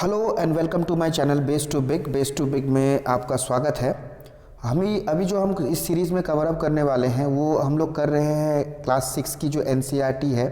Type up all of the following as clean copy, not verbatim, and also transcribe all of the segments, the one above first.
Hello and welcome to my channel base to big में आपका स्वागत है। अभी जो हम इस सीरीज़ में कवर अप करने वाले हैं वो हम लोग कर रहे हैं क्लास 6 की जो एनसीईआरटी है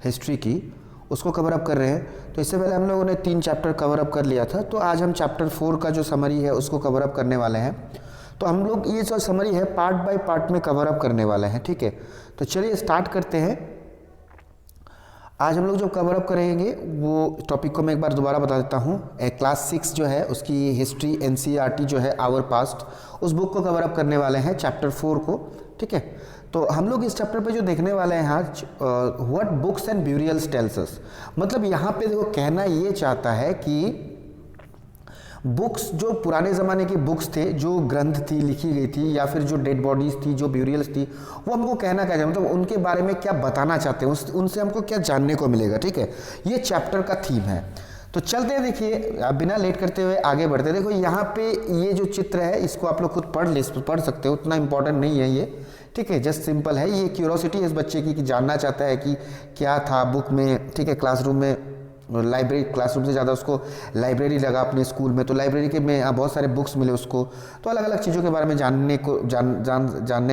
हिस्ट्री की, उसको कवर अप कर रहे हैं। तो इससे पहले हम लोगों ने 3 चैप्टर कवर अप कर लिया था, तो आज हम चैप्टर 4 का जो समरी है उसको कवर अप करने वाले हैं। तो हम लोग ये जो समरी है पार्ट बाय पार्ट में कवर अप करने वाले हैं, ठीक है। तो चलिए स्टार्ट करते हैं। आज हम लोग जो कवर अप करेंगे वो टॉपिक को मैं एक बार दोबारा बता देता हूँ। क्लास 6 जो है उसकी हिस्ट्री एनसीईआरटी जो है आवर पास्ट, उस बुक को कवर अप करने वाले हैं, चैप्टर 4 को, ठीक है। तो हम लोग इस चैप्टर पे जो देखने वाले हैं आज, what books and burials tells us, मतलब यहाँ पे देखो कहना ये चाहता है कि बुक्स, जो पुराने ज़माने की बुक्स थे, जो ग्रंथ थी लिखी गई थी, या फिर जो डेड बॉडीज़ थी, जो ब्यूरियल्स थी, वो हमको कहना क्या है, मतलब उनके बारे में क्या बताना चाहते हैं, उनसे हमको क्या जानने को मिलेगा, ठीक है। ये चैप्टर का थीम है। तो चलते हैं, देखिए आप बिना लेट करते हुए आगे बढ़ते हैं। देखो यहाँ पे ये जो चित्र है इसको आप लोग खुद पढ़ सकते हो, उतना इंपॉर्टेंट नहीं है ये, ठीक है, जस्ट सिंपल है। ये क्यूरोसिटी है इस बच्चे की कि जानना चाहता है कि क्या था बुक में, ठीक है। क्लासरूम में लाइब्रेरी, क्लासरूम से ज़्यादा उसको लाइब्रेरी लगा अपने स्कूल में, तो लाइब्रेरी के में बहुत सारे बुक्स मिले उसको, तो अलग अलग चीज़ों के बारे में जानने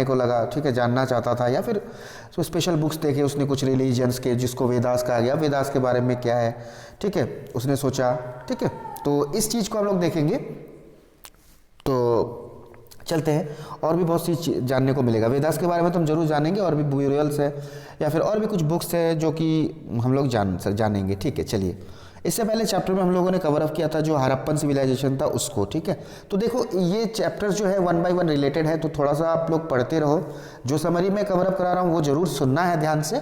को लगा, ठीक है, जानना चाहता था। या फिर तो स्पेशल बुक्स देखे उसने कुछ रिलीजन्स के, जिसको वेदास कहा गया, वेदास के बारे में क्या है, ठीक है, उसने सोचा, ठीक है। तो इस चीज़ को हम लोग देखेंगे। तो चलते हैं, और भी बहुत सी जानने को मिलेगा वेदास के बारे में, तो हम जरूर जानेंगे, और भी ब्यूरियल्स है या फिर और भी कुछ बुक्स है जो कि हम लोग जानेंगे, ठीक है। चलिए, इससे पहले चैप्टर में हम लोगों ने कवर अप किया था जो हड़प्पन सिविलाइजेशन था उसको, ठीक है। तो देखो ये चैप्टर जो है 1 बाय 1 रिलेटेड है, तो थोड़ा सा आप लोग पढ़ते रहो। जो समरी मैं कवर अप करा रहा हूँ वो जरूर सुनना है ध्यान से,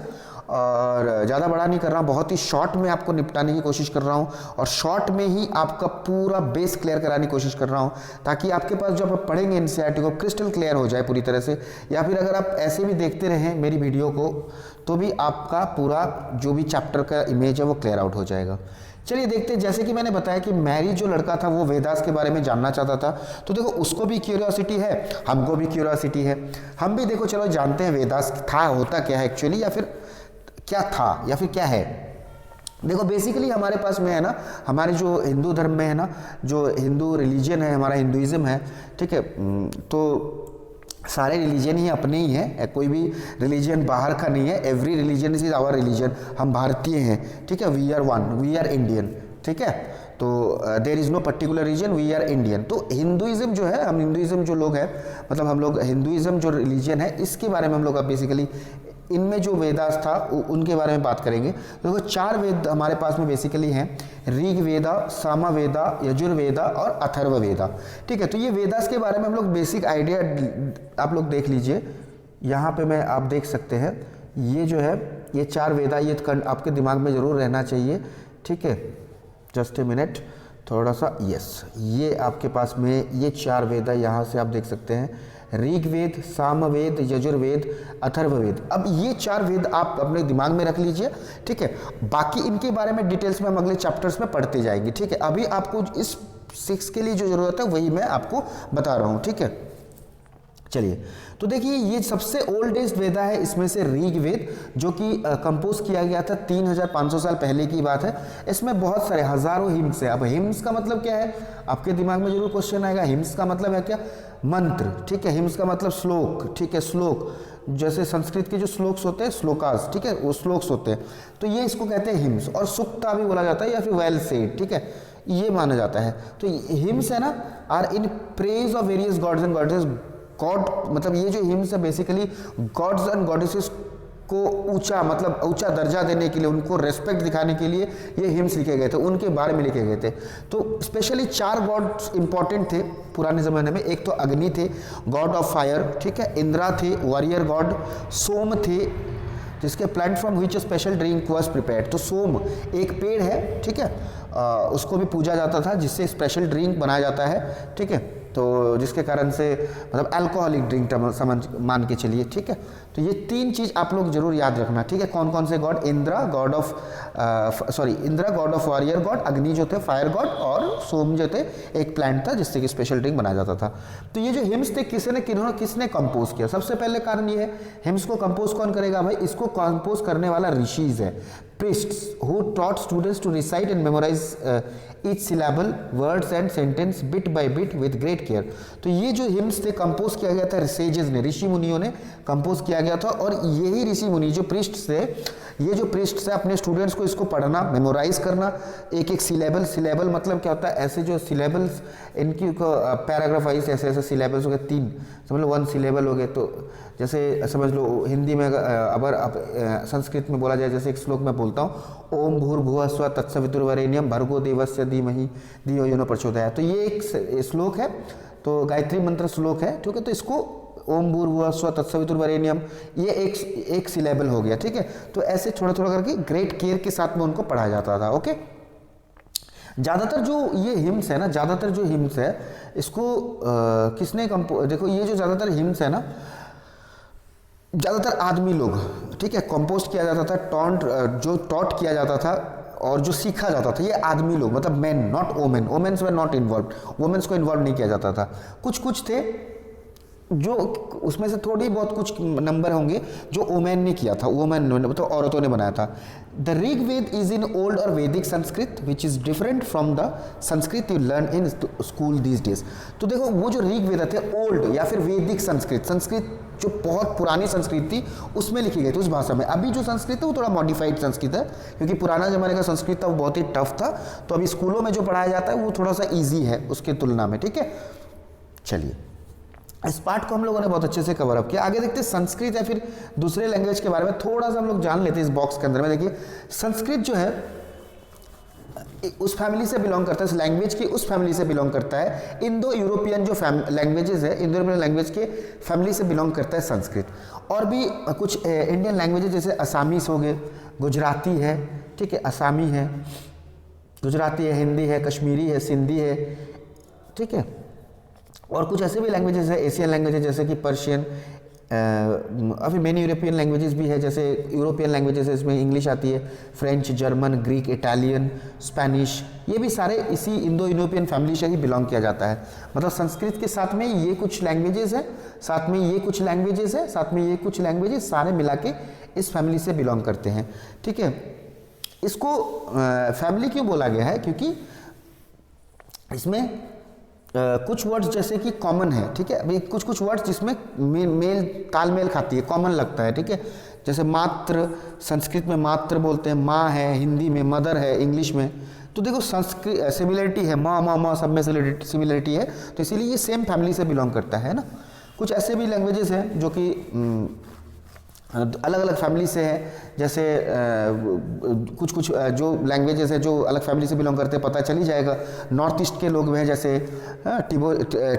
और ज़्यादा बड़ा नहीं कर रहा हूँ, बहुत ही शॉर्ट में आपको निपटाने की कोशिश कर रहा हूँ, और शॉर्ट में ही आपका पूरा बेस क्लियर कराने की कोशिश कर रहा हूँ, ताकि आपके पास जब आप पढ़ेंगे एनसीईआरटी को क्रिस्टल क्लियर हो जाए पूरी तरह से। या फिर अगर आप ऐसे भी देखते रहें मेरी वीडियो को, तो भी आपका पूरा जो भी चैप्टर का इमेज है वो क्लियर आउट हो जाएगा। चलिए देखते हैं। जैसे कि मैंने बताया कि मैरी जो लड़का था वो वेदास के बारे में जानना चाहता था, तो देखो उसको भी क्यूरियोसिटी है, हमको भी क्यूरियोसिटी है। हम भी देखो चलो जानते हैं वेदास था, होता क्या है एक्चुअली, या फिर क्या था, या फिर क्या है। देखो बेसिकली हमारे पास में है ना, हमारे जो हिंदू धर्म में है ना, जो हिंदू रिलीजन है, हमारा हिंदुइज्म है, ठीक है। तो सारे रिलीजन ही अपने ही हैं, कोई भी रिलीजन बाहर का नहीं है। Every religion is our religion, हम भारतीय हैं, ठीक है। We are one, we are Indian, ठीक है। तो there is no particular reason, we are Indian. तो हिंदुइज्म जो है, हम हिंदुइज्म जो लोग हैं, मतलब हम लोग हिंदुइज्म जो रिलीजन है, इसके बारे में हम लोग अब बेसिकली इनमें जो वेदास था उनके बारे में बात करेंगे। देखो 4 वेद हमारे पास में बेसिकली हैं, ऋग वेदा, सामवेदा, यजुर्वेदा और अथर्ववेदा, ठीक है। तो ये वेदास के बारे में हम लोग बेसिक आइडिया आप लोग देख लीजिए। यहाँ पे मैं आप देख सकते हैं, ये जो है ये 4 वेदा, ये आपके दिमाग में ज़रूर रहना चाहिए, ठीक है। जस्ट ए मिनट, थोड़ा सा, यस, ये आपके पास में ये 4 वेदा यहाँ से आप देख सकते हैं, ऋग्वेद, सामवेद, यजुर्वेद, अथर्ववेद। अब ये 4 वेद आप अपने दिमाग में रख लीजिए, ठीक है। बाकी इनके बारे में डिटेल्स में हम अगले चैप्टर्स में पढ़ते जाएंगे, ठीक है। अभी आपको इस 6 के लिए जो जरूरत है वही मैं आपको बता रहा हूँ, ठीक है। चलिए, तो देखिए ये सबसे ओल्डेस्ट वेदा है इसमें से ऋग्वेद, जो कि कंपोज किया गया था 3500 साल पहले की बात है। इसमें बहुत सारे हजारों हिम्स है। अब हिम्स का मतलब क्या है, आपके दिमाग में जरूर क्वेश्चन आएगा। हिम्स का मतलब है क्या, मंत्र, ठीक है। हिम्स का मतलब श्लोक, ठीक है, श्लोक, जैसे संस्कृत के जो श्लोक्स होते हैं, श्लोकास, ठीक है, वो श्लोक्स होते हैं, तो ये इसको कहते हैं हिम्स। और सुक्ता भी बोला जाता है, या फिर वेल सेड, ठीक है, ये माना जाता है। तो हिम्स है ना, are in praise of various gods and goddesses. God मतलब ये जो हिम्स है बेसिकली गॉड्स एंड गॉडेसेस को ऊंचा, मतलब ऊंचा दर्जा देने के लिए, उनको रेस्पेक्ट दिखाने के लिए ये हिम्स लिखे गए थे, उनके बारे में लिखे गए थे। तो स्पेशली 4 गॉड्स इंपॉर्टेंट थे पुराने ज़माने में। एक तो अग्नि थे, गॉड ऑफ फायर, ठीक है, इंद्रा थे, वॉरियर गॉड, सोम थे, जिसके plant from which special drink was prepared. तो सोम एक पेड़ है, ठीक है, उसको भी पूजा जाता था, जिससे स्पेशल ड्रिंक बनाया जाता है, ठीक है। तो जिसके कारण से मतलब अल्कोहलिक ड्रिंक समझ मान के चलिए, ठीक है। तो ये 3 चीज़ आप लोग जरूर याद रखना, ठीक है। कौन कौन से God, Indira God of warrior God, अग्नि जो थे फायर गॉड, और सोम जो थे एक प्लांट था जिससे कि स्पेशल ड्रिंक बनाया जाता था। तो ये जो हिम्स थे किसने कंपोज किया, सबसे पहले कारण ये है, हिम्स को कंपोज कौन करेगा भाई, इसको कंपोज करने वाला ऋषिज है। priests who taught students to recite and memorize each syllable, words and sentence bit by bit with great care. तो ये जो हिम्स थे कंपोज किया गया था सेजेस ने, ऋषि मुनियों ने कंपोज किया गया था, और यही ऋषि मुनि जो प्रीस्ट्स थे, ये जो प्रीस्ट्स है अपने स्टूडेंट्स को इसको पढ़ना, मेमोराइज करना, एक एक सिलेबल मतलब क्या होता है, ऐसे जो सिलेबल्स इनकी पैराग्राफ वाइज ऐसे ऐसे सिलेबल्स हो गए, 3 समझ लो 1 सिलेबल हो गए। तो जैसे समझ लो हिंदी में अगर संस्कृत में बोला जाए, जैसे एक श्लोक में बोलता हूँ, ओम भूर्भुवः स्वः तत्सवितुर्वरेण्यं भर्गो देवस्य धीमहि धियो यो न प्रचोदयात्। तो ये एक श्लोक है, तो गायत्री मंत्र श्लोक है, ठीक है। तो इसको ओम भूर्भुवः स्वः तत्सवितुर्वरेण्यं, ये एक सिलेबल हो गया, ठीक है। तो ऐसे थोड़ा थोड़ा करके ग्रेट केयर के साथ में उनको पढ़ाया जाता था, ओके। ज़्यादातर जो ये हिम्स है ना, ज़्यादातर जो हिम्स है इसको किसने देखो ये जो ज़्यादातर हिम्स है ना, ज़्यादातर आदमी लोग, ठीक है, कंपोज किया जाता था, जो टॉट किया जाता था और जो सीखा जाता था, ये आदमी लोग, मतलब man, not women, women's were not involve, women's को इन्वॉल्व नहीं किया जाता था। कुछ थे जो उसमें से थोड़ी बहुत कुछ नंबर होंगे जो ओमेन ने किया था, वोमेन मतलब औरतों ने बनाया था। The Rig Veda is in old और Vedic Sanskrit which is different from the Sanskrit you learn in school these days. तो देखो वो जो ऋग वेद थे ओल्ड या फिर वैदिक संस्कृत जो बहुत पुरानी संस्कृत थी उसमें लिखी गई थी उस भाषा में। अभी जो संस्कृत है वो थोड़ा मॉडिफाइड संस्कृत है, क्योंकि पुराना जमाने का संस्कृत था वो बहुत ही टफ था, तो अभी स्कूलों में जो पढ़ाया जाता है वो थोड़ा सा ईजी है उसके तुलना में, ठीक है। चलिए इस पार्ट को हम लोगों ने बहुत अच्छे से कवर अप किया। आगे देखते हैं संस्कृत या फिर दूसरे लैंग्वेज के बारे में थोड़ा सा हम लोग जान लेते हैं इस बॉक्स के अंदर में। देखिए संस्कृत जो है उस फैमिली से बिलोंग करता है, इस लैंग्वेज की उस फैमिली से बिलोंग करता है। इंडो यूरोपियन जो लैंग्वेजेस है, इंडो यूरोपियन लैंग्वेज के फैमिली से बिलोंग करता है संस्कृत। और भी कुछ इंडियन लैंग्वेजेस जैसे असामीस हो गए, गुजराती है, ठीक है, असामी है, गुजराती है, हिंदी है, कश्मीरी है, सिंधी है, ठीक है। और कुछ ऐसे भी लैंग्वेजेस है एशियन लैंग्वेजेस जैसे कि पर्शियन, अभी मेनी यूरोपियन लैंग्वेजेस भी है, जैसे यूरोपियन लैंग्वेजेस है, इसमें इंग्लिश आती है, French, German, Greek, Italian, Spanish, ये भी सारे इसी इंडो यूरोपियन फैमिली से ही बिलोंग किया जाता है। मतलब संस्कृत के साथ में ये कुछ लैंग्वेजेस है, साथ में ये कुछ लैंग्वेजेस है, साथ में ये कुछ लैंग्वेजेस, सारे मिला के इस फैमिली से बिलोंग करते हैं, ठीक है। इसको फैमिली क्यों बोला गया है, क्योंकि इसमें कुछ वर्ड्स जैसे कि कॉमन है, ठीक है। अभी कुछ वर्ड्स जिसमें मेल तालमेल खाती है, कॉमन लगता है, ठीक है। जैसे मात्र, संस्कृत में मात्र बोलते हैं, माँ है, हिंदी में मदर है, इंग्लिश में। तो देखो संस्कृत सिमिलरिटी है, माँ सब में सिमिलरिटी है, तो इसीलिए ये सेम फैमिली से बिलोंग करता है ना। कुछ ऐसे भी लैंग्वेजेस हैं जो कि अलग अलग फैमिली से है, जैसे कुछ जो लैंग्वेजेस है जो अलग फैमिली से बिलोंग करते हैं, पता चल ही जाएगा। नॉर्थ ईस्ट के लोग हैं, जैसे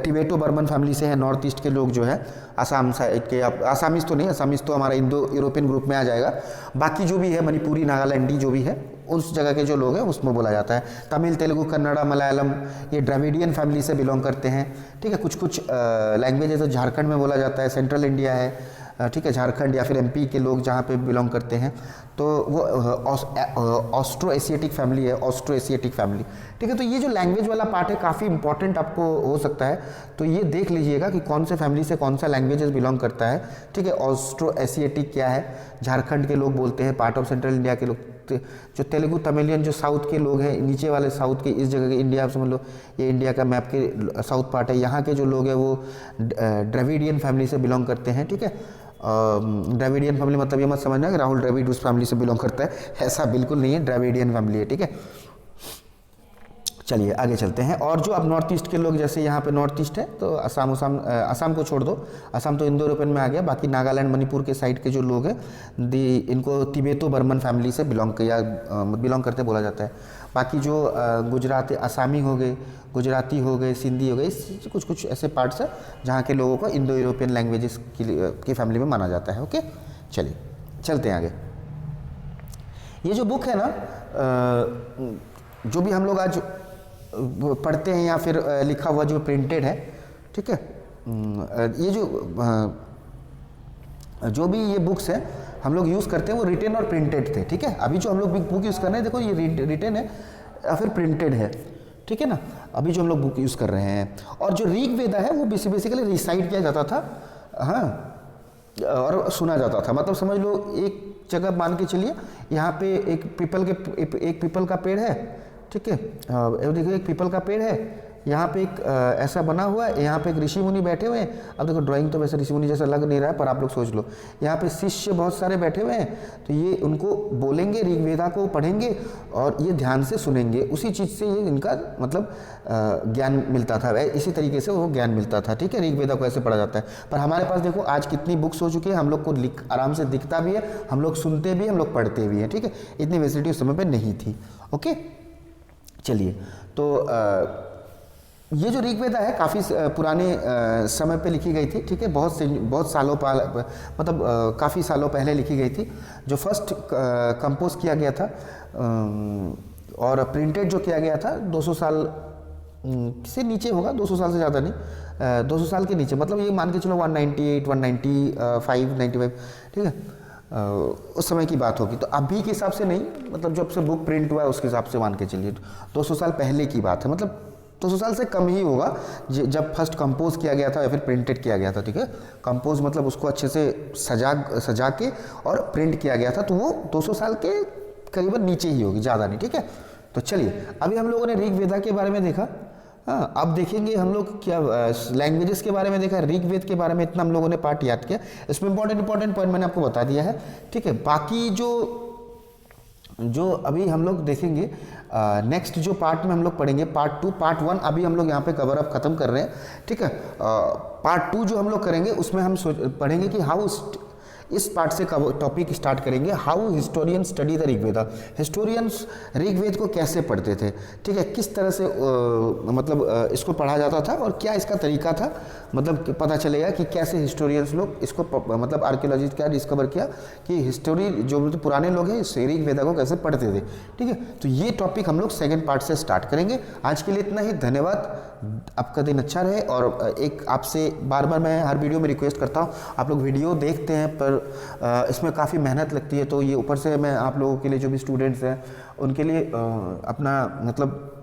टिबेटो बर्मन फैमिली से है नॉर्थ ईस्ट के लोग जो है, आसाम साइड के, आसामीज तो नहीं, आसामीज तो हमारा इंडो यूरोपियन ग्रुप में आ जाएगा। बाकी जो भी है मणिपुरी, नागालैंडी जो भी है उस जगह के जो लोग हैं उसमें बोला जाता है। तमिल, तेलुगु, कन्नड़ा, मलयालम ये द्रविडियन फैमिली से बिलोंग करते हैं, ठीक है। कुछ लैंग्वेजेस झारखंड में बोला जाता है, सेंट्रल इंडिया है, ठीक है, झारखंड या फिर एमपी के लोग जहाँ पे बिलोंग करते हैं, तो वो ऑस्ट्रो एशियाटिक फैमिली है, ऑस्ट्रो एशियाटिक फैमिली, ठीक है। तो ये जो लैंग्वेज वाला पार्ट है काफ़ी इंपॉर्टेंट आपको हो सकता है, तो ये देख लीजिएगा कि कौन से फैमिली से कौन सा लैंग्वेजेस बिलोंग करता है, ठीक है। ऑस्ट्रो एशियाटिक क्या है, झारखंड के लोग बोलते हैं, पार्ट ऑफ सेंट्रल इंडिया के लोग, जो तेलुगु तमिलियन जो साउथ के लोग हैं, नीचे वाले साउथ के, इस जगह के इंडिया समझ लो ये इंडिया का मैप के साउथ पार्ट है, यहाँ के जो लोग हैं वो द्रविडियन फैमिली से बिलोंग करते हैं, ठीक है। द्रविडियन फैमिली मतलब ये मत समझना कि राहुल द्रविड उस फैमिली से बिलोंग करता है, ऐसा बिल्कुल नहीं है, द्रविडियन फैमिली है, ठीक है। चलिए आगे चलते हैं। और जो अब नॉर्थ ईस्ट के लोग, जैसे यहाँ पे नॉर्थ ईस्ट है तो असम को छोड़ दो, असम तो इंडो यूरोपियन में आ गया, बाकी नागालैंड, मणिपुर के साइड के जो लोग हैं इनको तिबेतो बर्मन फैमिली से बिलोंग करते बोला जाता है। बाकी जो गुजराती, असामी हो गए, गुजराती हो गए, सिंधी हो गए, कुछ ऐसे पार्ट्स हैं जहाँ के लोगों को इंडो यूरोपियन लैंग्वेजेस की फैमिली में माना जाता है, ओके। चलिए चलते हैं आगे। ये जो बुक है ना, जो भी हम लोग आज पढ़ते हैं या फिर लिखा हुआ जो प्रिंटेड है, ठीक है, ये जो भी ये बुक्स है हम लोग यूज़ करते हैं वो रिटन और प्रिंटेड थे, ठीक है। अभी जो हम लोग बुक यूज़ कर रहे हैं, देखो ये रिटन है या फिर प्रिंटेड है, ठीक है ना। अभी जो हम लोग बुक यूज़ कर रहे हैं, और जो ऋग वेदा है वो बेसिकली रिसाइट किया जाता था, हाँ, और सुना जाता था। मतलब समझ लो एक जगह मान के चलिए, यहाँ पे एक पीपल का पेड़ है, ठीक है, देखिए एक पीपल का पेड़ है, यहाँ पे एक ऐसा बना हुआ है, यहाँ पे एक ऋषि मुनि बैठे हुए हैं। अब देखो ड्राइंग तो वैसे ऋषि मुनि जैसा लग नहीं रहा है, पर आप लोग सोच लो, यहाँ पे शिष्य बहुत सारे बैठे हुए हैं, तो ये उनको बोलेंगे, ऋग्वेदा को पढ़ेंगे और ये ध्यान से सुनेंगे, उसी चीज़ से ये इनका मतलब ज्ञान मिलता था, इसी तरीके से वो ज्ञान मिलता था, ठीक है। ऋग्वेदा को ऐसे पढ़ा जाता है। पर हमारे पास देखो आज कितनी बुक्स हो चुकी है, हम लोग को आराम से दिखता भी है, हम लोग सुनते भी हैं, हम लोग पढ़ते भी हैं, ठीक है। इतनी फैसिलिटी उस समय पर नहीं थी। ओके, चलिए, तो ये जो ऋग्वेदा है काफ़ी पुराने समय पे लिखी गई थी, ठीक है, बहुत सालों मतलब काफ़ी सालों पहले लिखी गई थी। जो फर्स्ट कंपोज किया गया था और प्रिंटेड जो किया गया था 200 साल से नीचे होगा, 200 साल से ज़्यादा नहीं, 200 साल के नीचे, मतलब ये मान के चलो 198, 195, 95, ठीक है, उस समय की बात होगी। तो अभी के हिसाब से नहीं, मतलब जब से बुक प्रिंट हुआ है उसके हिसाब से मान के चलिए 200 साल पहले की बात है, मतलब 200 साल से कम ही होगा जब फर्स्ट कंपोज किया गया था या फिर प्रिंटेड किया गया था, ठीक है। कंपोज मतलब उसको अच्छे से सजा के और प्रिंट किया गया था, तो वो 200 साल के करीबन नीचे ही होगी, ज़्यादा नहीं, ठीक है। तो चलिए, अभी हम लोगों ने ऋग्वेदा के बारे में देखा। हाँ, अब देखेंगे हम लोग क्या लैंग्वेजेस के बारे में देखा, ऋग्वेद के बारे में इतना हम लोगों ने पार्ट याद किया, इसमें इंपॉर्टेंट पॉइंट मैंने आपको बता दिया है, ठीक है। बाकी जो अभी हम लोग देखेंगे नेक्स्ट जो पार्ट में हम लोग पढ़ेंगे, पार्ट 2, पार्ट 1 अभी हम लोग यहाँ पे कवर अप खत्म कर रहे हैं, ठीक है। पार्ट 2 जो हम लोग करेंगे उसमें हम पढ़ेंगे कि हाउ, इस पार्ट से टॉपिक स्टार्ट करेंगे, how historian study the Rigveda, historians Rigveda को कैसे पढ़ते थे, ठीक है, किस तरह से मतलब इसको पढ़ा जाता था और क्या इसका तरीका था, मतलब पता चलेगा कि कैसे हिस्टोरियंस लोग इसको मतलब आर्कियोलॉजिस्ट क्या डिस्कवर किया कि हिस्टोरी जो पुराने लोग हैं ऋग्वेदा को कैसे पढ़ते थे, ठीक है। तो ये टॉपिक हम लोग सेकेंड पार्ट से स्टार्ट करेंगे। आज के लिए इतना ही, धन्यवाद, आपका दिन अच्छा रहे। और एक आपसे बार बार मैं हर वीडियो में रिक्वेस्ट करता हूँ, आप लोग वीडियो देखते हैं पर इसमें काफ़ी मेहनत लगती है, तो ये ऊपर से मैं आप लोगों के लिए जो भी स्टूडेंट्स हैं उनके लिए अपना मतलब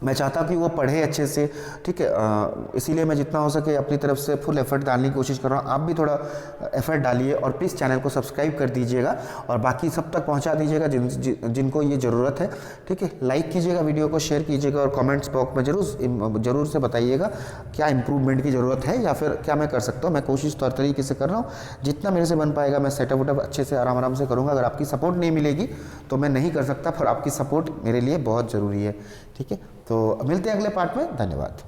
मैं चाहता हूँ कि वो पढ़े अच्छे से, ठीक है। इसीलिए मैं जितना हो सके अपनी तरफ से फुल एफर्ट डालने की कोशिश कर रहा हूँ। आप भी थोड़ा एफर्ट डालिए और प्लीज़ चैनल को सब्सक्राइब कर दीजिएगा और बाकी सब तक पहुँचा दीजिएगा जिनको ये ज़रूरत है, ठीक है। लाइक कीजिएगा, वीडियो को शेयर कीजिएगा और कमेंट्स बॉक्स में ज़रूर से बताइएगा क्या इंप्रूवमेंट की ज़रूरत है या फिर क्या मैं कर सकता हूँ। मैं कोशिश तो हर तरीके से कर रहा हूँ, जितना मेरे से बन पाएगा मैं सेटअप वेटअप अच्छे से आराम से करूँगा। अगर आपकी सपोर्ट नहीं मिलेगी तो मैं नहीं कर सकता, पर आपकी सपोर्ट मेरे लिए बहुत ज़रूरी है, ठीक है। तो मिलते हैं अगले पार्ट में, धन्यवाद।